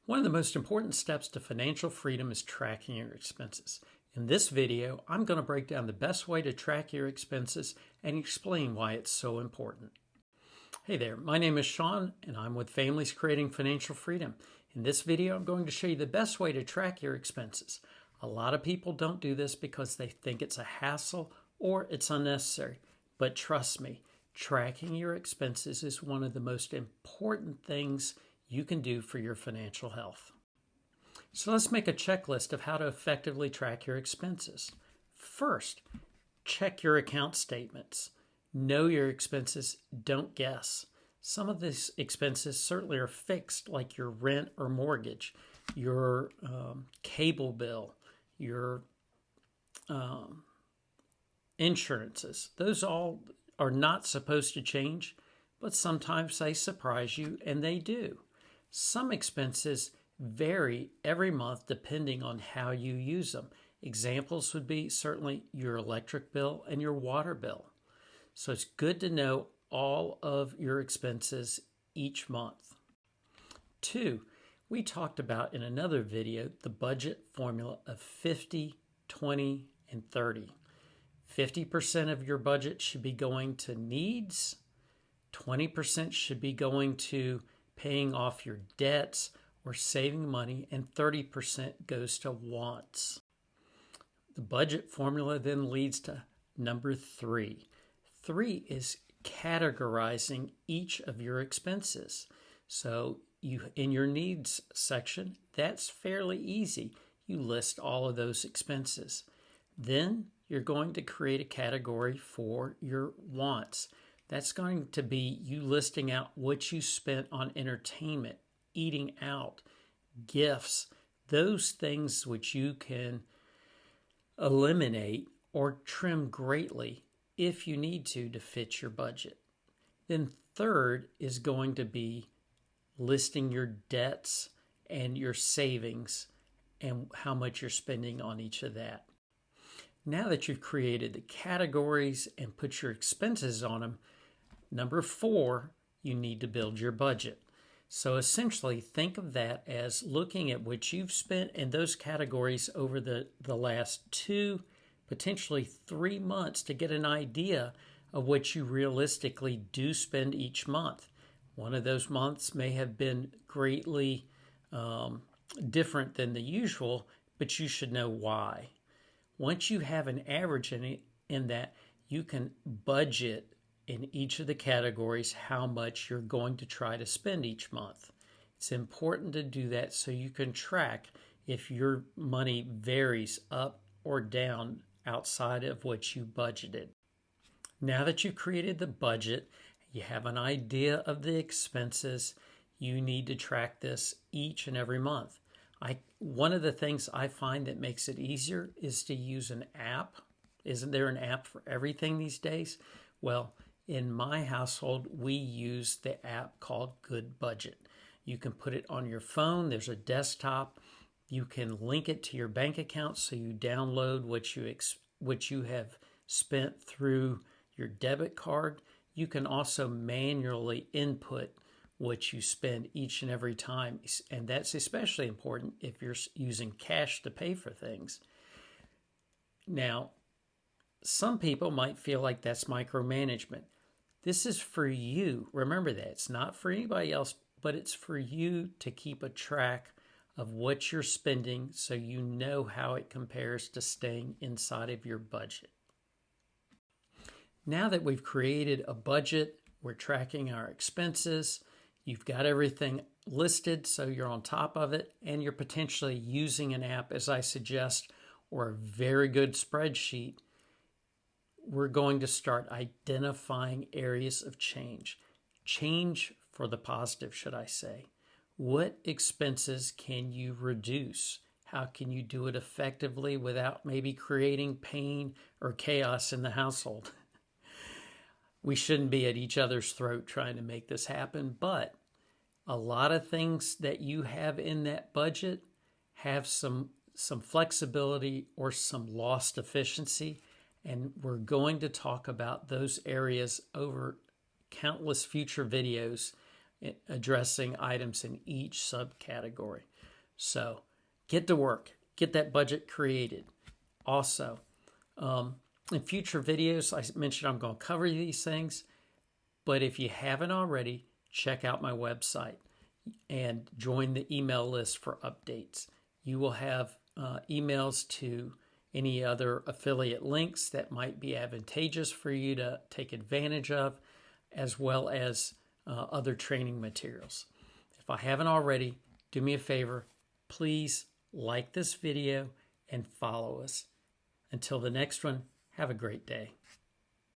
One of the most important steps to financial freedom is tracking your expenses. In this video, I'm going to break down the best way to track your expenses and explain why it's so important. Hey there, my name is Sean and I'm with Families Creating Financial Freedom. In this video, I'm going to show you the best way to track your expenses. A lot of people don't do this because they think it's a hassle or it's unnecessary. But trust me, tracking your expenses is one of the most important things you can do for your financial health. So let's make a checklist of how to effectively track your expenses. First, check your account statements. Know your expenses, don't guess. Some of these expenses certainly are fixed, like your rent or mortgage, your cable bill, your insurances. Those all are not supposed to change, but sometimes they surprise you, and they do. Some expenses vary every month depending on how you use them. Examples would be certainly your electric bill and your water bill. So it's good to know all of your expenses each month. 2, we talked about in another video the budget formula of 50, 20, and 30. 50% of your budget should be going to needs, 20% should be going to paying off your debts or saving money, and 30% goes to wants. The budget formula then leads to number 3. 3 is categorizing each of your expenses. So in your needs section, that's fairly easy. You list all of those expenses. Then you're going to create a category for your wants. That's going to be you listing out what you spent on entertainment, eating out, gifts, those things which you can eliminate or trim greatly if you need to fit your budget. Then third is going to be listing your debts and your savings and how much you're spending on each of that. Now that you've created the categories and put your expenses on them, number 4, you need to build your budget. So essentially, think of that as looking at what you've spent in those categories over the last 2, potentially 3 months to get an idea of what you realistically do spend each month. One of those months may have been greatly different than the usual, but you should know why. Once you have an average in that, you can budget in each of the categories how much you're going to try to spend each month. It's important to do that so you can track if your money varies up or down outside of what you budgeted. Now that you've created the budget, you have an idea of the expenses, you need to track this each and every month. One of the things I find that makes it easier is to use an app. Isn't there an app for everything these days? Well, in my household, we use the app called Good Budget. You can put it on your phone. There's a desktop. You can link it to your bank account so you download what you have spent through your debit card. You can also manually input what you spend each and every time, and that's especially important if you're using cash to pay for things. Now, some people might feel like that's micromanagement. This is for you. Remember that. It's not for anybody else, but it's for you to keep a track of what you're spending so you know how it compares to staying inside of your budget. Now that we've created a budget, we're tracking our expenses, you've got everything listed so you're on top of it, and you're potentially using an app, as I suggest, or a very good spreadsheet, we're going to start identifying areas of change. Change for the positive, should I say. What expenses can you reduce? How can you do it effectively without maybe creating pain or chaos in the household? We shouldn't be at each other's throat trying to make this happen, but a lot of things that you have in that budget have some flexibility or some lost efficiency, and we're going to talk about those areas over countless future videos addressing items in each subcategory. So get to work, get that budget created. Also, in future videos, I mentioned I'm going to cover these things, but if you haven't already, check out my website and join the email list for updates. You will have emails to any other affiliate links that might be advantageous for you to take advantage of, as well as other training materials. If I haven't already, do me a favor, please like this video and follow us. Until the next one, have a great day.